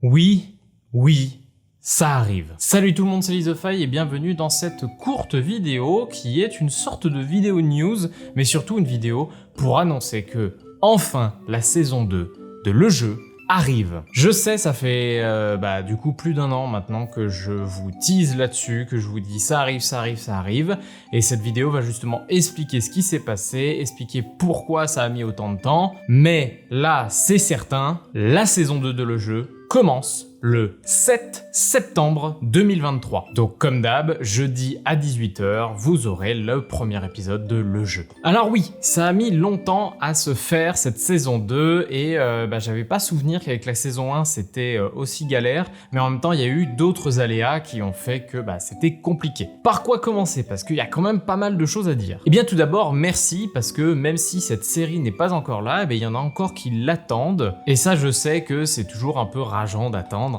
Oui, ça arrive. Salut tout le monde, c'est Lizofy et bienvenue dans cette courte vidéo qui est une sorte de vidéo news, mais surtout une vidéo pour annoncer que, enfin, la saison 2 de Le Jeu arrive. Je sais, ça fait du coup plus d'un an maintenant que je vous tease là-dessus, que je vous dis ça arrive, et cette vidéo va justement expliquer ce qui s'est passé, expliquer pourquoi ça a mis autant de temps, mais là, c'est certain, la saison 2 de Le Jeu commence le 7 septembre 2023. Donc comme d'hab, jeudi à 18 h, vous aurez le premier épisode de Le Jeu. Alors oui, ça a mis longtemps à se faire cette saison 2 et j'avais pas souvenir qu'avec la saison 1 c'était aussi galère, mais en même temps il y a eu d'autres aléas qui ont fait que c'était compliqué. Par quoi commencer? Parce qu'il y a quand même pas mal de choses à dire. Et bien tout d'abord, merci parce que même si cette série n'est pas encore là, il y en a encore qui l'attendent et ça je sais que c'est toujours un peu rageant d'attendre.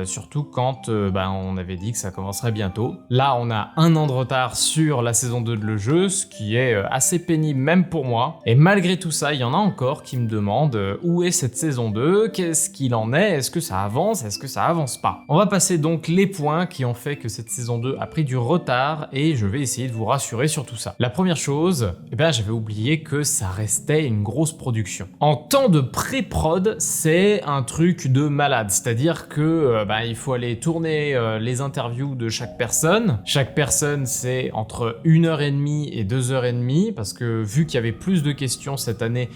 Surtout quand on avait dit que ça commencerait bientôt. Là, on a un an de retard sur la saison 2 de Le Jeu, ce qui est assez pénible même pour moi. Et malgré tout ça, il y en a encore qui me demandent où est cette saison 2, qu'est-ce qu'il en est, est-ce que ça avance, est-ce que ça avance pas. On va passer donc les points qui ont fait que cette saison 2 a pris du retard et je vais essayer de vous rassurer sur tout ça. La première chose, j'avais oublié que ça restait une grosse production. En temps de pré-prod, c'est un truc de malade, c'est-à-dire que il faut aller tourner les interviews de chaque personne. Chaque personne, c'est entre 1h30 et 2h30 parce que vu qu'il y avait plus de questions cette année,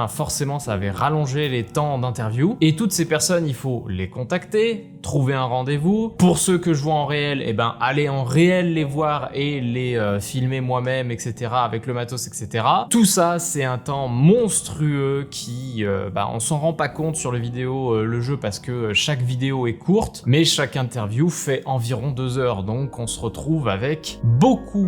forcément ça avait rallongé les temps d'interview. Et toutes ces personnes, il faut les contacter, trouver un rendez-vous. Pour ceux que je vois en réel, aller en réel les voir et les filmer moi-même, etc. avec le matos, etc. Tout ça, c'est un temps monstrueux qui, on s'en rend pas compte sur les vidéos Le Jeu parce que chaque vidéo est courte, mais chaque interview fait environ 2 heures, donc on se retrouve avec beaucoup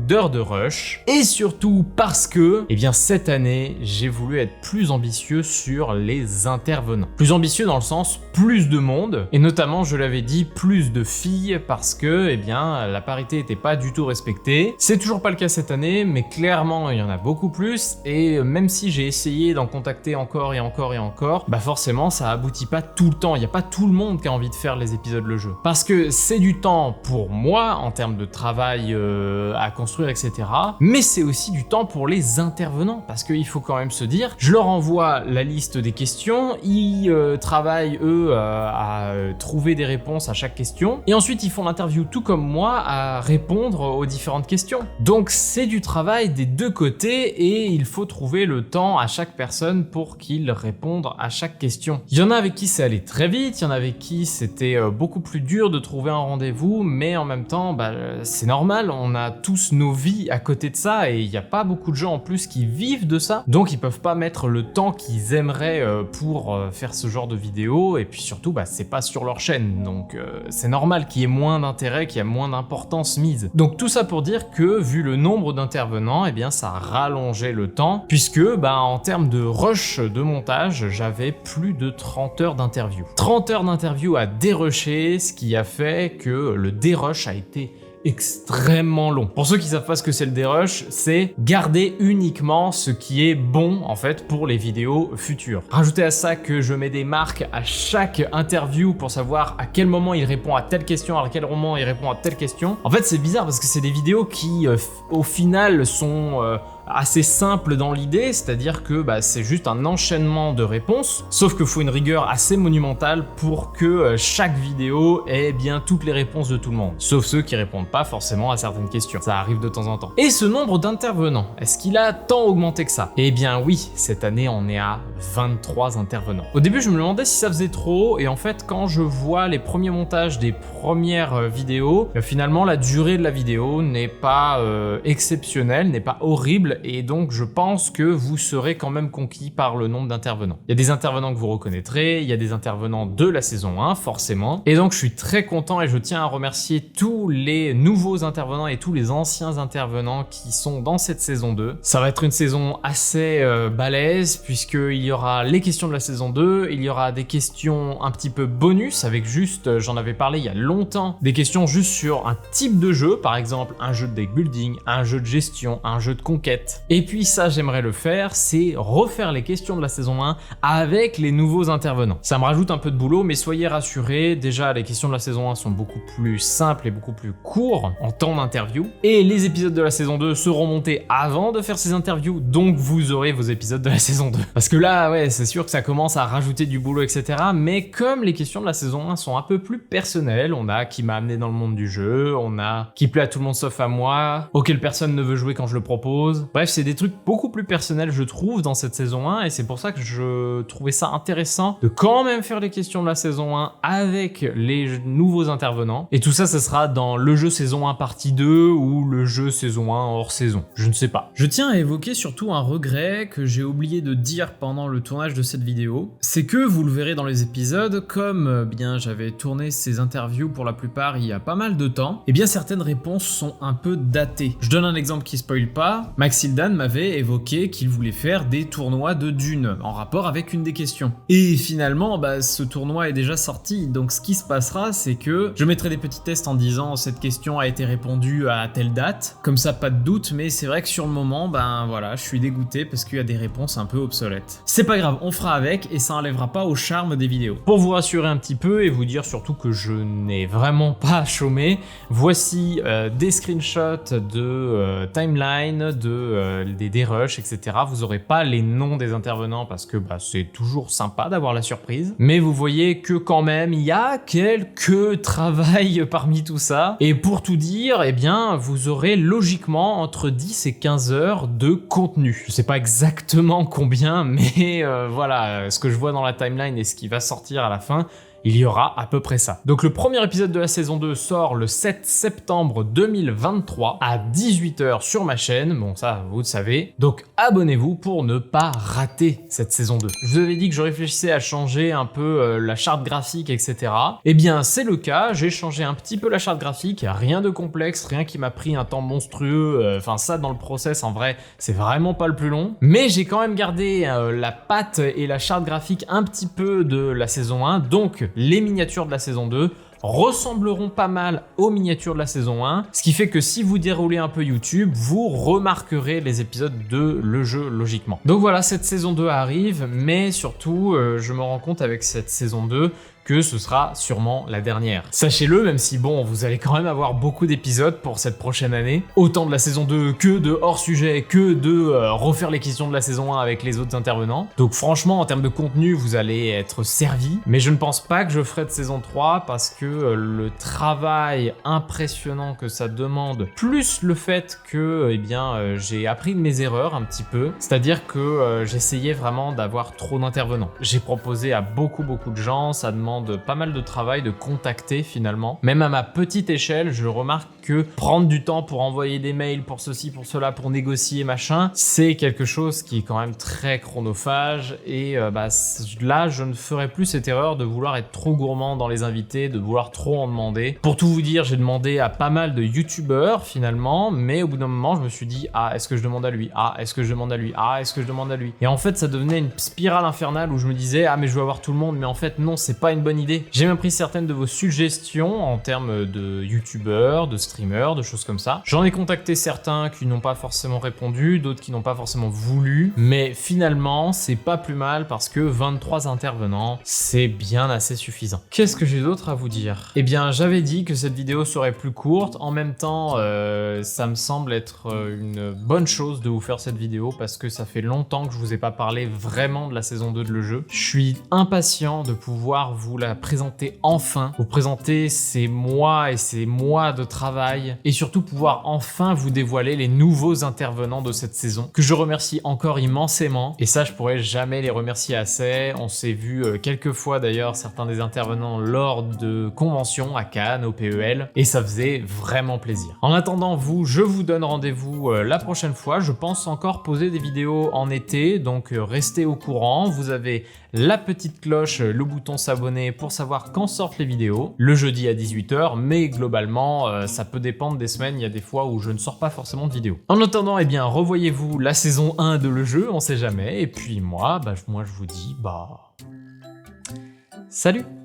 d'heures de rush, et surtout parce que, cette année, j'ai voulu être plus ambitieux sur les intervenants. Plus ambitieux dans le sens plus de monde, et notamment, je l'avais dit, plus de filles, parce que, la parité était pas du tout respectée. C'est toujours pas le cas cette année, mais clairement, il y en a beaucoup plus, et même si j'ai essayé d'en contacter encore et encore, forcément, ça aboutit pas tout le temps, il y a pas tout le monde qui a envie de faire les épisodes Le Jeu. Parce que c'est du temps pour moi, en termes de travail à construire, etc. Mais c'est aussi du temps pour les intervenants, parce qu'il faut quand même se dire, je leur envoie la liste des questions, ils travaillent, eux, à trouver des réponses à chaque question, et ensuite ils font l'interview tout comme moi à répondre aux différentes questions. Donc c'est du travail des deux côtés, et il faut trouver le temps à chaque personne pour qu'ils répondent à chaque question. Il y en a avec qui c'est allé très vite, il y en a avec qui c'était beaucoup plus dur de trouver un rendez-vous, mais en même temps, c'est normal, on a tous nos vies à côté de ça, et il n'y a pas beaucoup de gens en plus qui vivent de ça, donc ils peuvent pas mettre le temps qu'ils aimeraient pour faire ce genre de vidéo, et puis surtout, c'est pas sur leur chaîne, donc c'est normal qu'il y ait moins d'intérêt, qu'il y ait moins d'importance mise. Donc tout ça pour dire que, vu le nombre d'intervenants, ça a rallongé le temps, puisque, en termes de rush de montage, j'avais plus de 30 heures d'interview. 30 heures d'interview à dérusher, ce qui a fait que le dérush a été extrêmement long. Pour ceux qui savent pas ce que c'est le dérush, c'est garder uniquement ce qui est bon en fait pour les vidéos futures. Rajoutez à ça que je mets des marques à chaque interview pour savoir à quel moment il répond à telle question, à quel moment il répond à telle question. En fait, c'est bizarre parce que c'est des vidéos qui au final sont assez simple dans l'idée, c'est-à-dire que c'est juste un enchaînement de réponses, sauf qu'il faut une rigueur assez monumentale pour que chaque vidéo ait bien toutes les réponses de tout le monde, sauf ceux qui répondent pas forcément à certaines questions. Ça arrive de temps en temps. Et ce nombre d'intervenants, est-ce qu'il a tant augmenté que ça? Eh bien oui, cette année on est à 23 intervenants. Au début je me demandais si ça faisait trop, et en fait quand je vois les premiers montages des premières vidéos, finalement la durée de la vidéo n'est pas exceptionnelle, n'est pas horrible, et donc je pense que vous serez quand même conquis par le nombre d'intervenants. Il y a des intervenants que vous reconnaîtrez, il y a des intervenants de la saison 1 forcément, et donc je suis très content et je tiens à remercier tous les nouveaux intervenants et tous les anciens intervenants qui sont dans cette saison 2. Ça va être une saison assez balèze puisqu'il y aura les questions de la saison 2, il y aura des questions un petit peu bonus avec juste, j'en avais parlé il y a longtemps, des questions juste sur un type de jeu, par exemple un jeu de deck building, un jeu de gestion, un jeu de conquête, quête. Et puis ça, j'aimerais le faire, c'est refaire les questions de la saison 1 avec les nouveaux intervenants. Ça me rajoute un peu de boulot, mais soyez rassurés, déjà les questions de la saison 1 sont beaucoup plus simples et beaucoup plus courts en temps d'interview, et les épisodes de la saison 2 seront montés avant de faire ces interviews, donc vous aurez vos épisodes de la saison 2. Parce que là, ouais, c'est sûr que ça commence à rajouter du boulot, etc. Mais comme les questions de la saison 1 sont un peu plus personnelles, on a qui m'a amené dans le monde du jeu, on a qui plaît à tout le monde sauf à moi, auquel personne ne veut jouer quand je le propose. Bref, c'est des trucs beaucoup plus personnels, je trouve, dans cette saison 1, et c'est pour ça que je trouvais ça intéressant de quand même faire les questions de la saison 1 avec les nouveaux intervenants. Et tout ça, ça sera dans le jeu saison 1 partie 2 ou le jeu saison 1 hors saison. Je ne sais pas. Je tiens à évoquer surtout un regret que j'ai oublié de dire pendant le tournage de cette vidéo. C'est que, vous le verrez dans les épisodes, comme bien j'avais tourné ces interviews pour la plupart il y a pas mal de temps, et bien certaines réponses sont un peu datées. Je donne un exemple qui spoil pas. Maxildan m'avait évoqué qu'il voulait faire des tournois de Dune en rapport avec une des questions. Et finalement, ce tournoi est déjà sorti, donc ce qui se passera, c'est que je mettrai des petits tests en disant cette question a été répondue à telle date, comme ça pas de doute, mais c'est vrai que sur le moment, voilà, je suis dégoûté parce qu'il y a des réponses un peu obsolètes. C'est pas grave, on fera avec et ça enlèvera pas au charme des vidéos. Pour vous rassurer un petit peu et vous dire surtout que je n'ai vraiment pas chômé, voici des screenshots de timeline, des rushs, etc. Vous aurez pas les noms des intervenants parce que c'est toujours sympa d'avoir la surprise, mais vous voyez que quand même il y a quelques travail parmi tout ça, et pour tout dire, eh bien vous aurez logiquement entre 10 et 15 heures de contenu. Je sais pas exactement combien, mais voilà, ce que je vois dans la timeline et ce qui va sortir à la fin, il y aura à peu près ça. Donc le premier épisode de la saison 2 sort le 7 septembre 2023 à 18 h sur ma chaîne, bon ça vous le savez, donc abonnez-vous pour ne pas rater cette saison 2. Je vous avais dit que je réfléchissais à changer un peu la charte graphique, etc. Eh bien c'est le cas, j'ai changé un petit peu la charte graphique, rien de complexe, rien qui m'a pris un temps monstrueux, enfin ça dans le process en vrai c'est vraiment pas le plus long, mais j'ai quand même gardé la patte et la charte graphique un petit peu de la saison 1, donc les miniatures de la saison 2 ressembleront pas mal aux miniatures de la saison 1, ce qui fait que si vous déroulez un peu YouTube, vous remarquerez les épisodes de le jeu logiquement. Donc voilà, cette saison 2 arrive, mais surtout, je me rends compte avec cette saison 2 que ce sera sûrement la dernière. Sachez-le, même si bon, vous allez quand même avoir beaucoup d'épisodes pour cette prochaine année, autant de la saison 2 que de hors-sujet, que de refaire les questions de la saison 1 avec les autres intervenants. Donc franchement, en termes de contenu, vous allez être servi, mais je ne pense pas que je ferai de saison 3 parce que le travail impressionnant que ça demande, plus le fait que j'ai appris de mes erreurs un petit peu, c'est-à-dire que j'essayais vraiment d'avoir trop d'intervenants. J'ai proposé à beaucoup de gens, ça demande pas mal de travail de contacter finalement. Même à ma petite échelle, je remarque que prendre du temps pour envoyer des mails, pour ceci, pour cela, pour négocier, machin, c'est quelque chose qui est quand même très chronophage et là, je ne ferai plus cette erreur de vouloir être trop gourmand dans les invités, de vouloir trop en demander. Pour tout vous dire, j'ai demandé à pas mal de youtubeurs finalement, mais au bout d'un moment, je me suis dit, ah, est-ce que je demande à lui? Ah, est-ce que je demande à lui? Ah, est-ce que je demande à lui? Et en fait, ça devenait une spirale infernale où je me disais, ah, mais je veux avoir tout le monde, mais en fait, non, c'est pas une bonne idée. J'ai même pris certaines de vos suggestions en termes de youtubeurs, de streamers, de choses comme ça. J'en ai contacté certains qui n'ont pas forcément répondu, d'autres qui n'ont pas forcément voulu, mais finalement, c'est pas plus mal parce que 23 intervenants, c'est bien assez suffisant. Qu'est-ce que j'ai d'autre à vous dire? Eh bien, j'avais dit que cette vidéo serait plus courte. En même temps, ça me semble être une bonne chose de vous faire cette vidéo parce que ça fait longtemps que je vous ai pas parlé vraiment de la saison 2 de le jeu. Je suis impatient de pouvoir vous la présenter enfin, vous présenter ces mois et ces mois de travail et surtout pouvoir enfin vous dévoiler les nouveaux intervenants de cette saison que je remercie encore immensément et ça je pourrais jamais les remercier assez. On s'est vu quelques fois d'ailleurs certains des intervenants lors de conventions à Cannes, au PEL et ça faisait vraiment plaisir. En attendant je vous donne rendez-vous la prochaine fois. Je pense encore poser des vidéos en été donc restez au courant. Vous avez la petite cloche, le bouton s'abonner pour savoir quand sortent les vidéos, le jeudi à 18 h, mais globalement, ça peut dépendre des semaines, il y a des fois où je ne sors pas forcément de vidéos. En attendant, eh bien, revoyez-vous la saison 1 de le jeu, on sait jamais, et puis moi je vous dis, salut!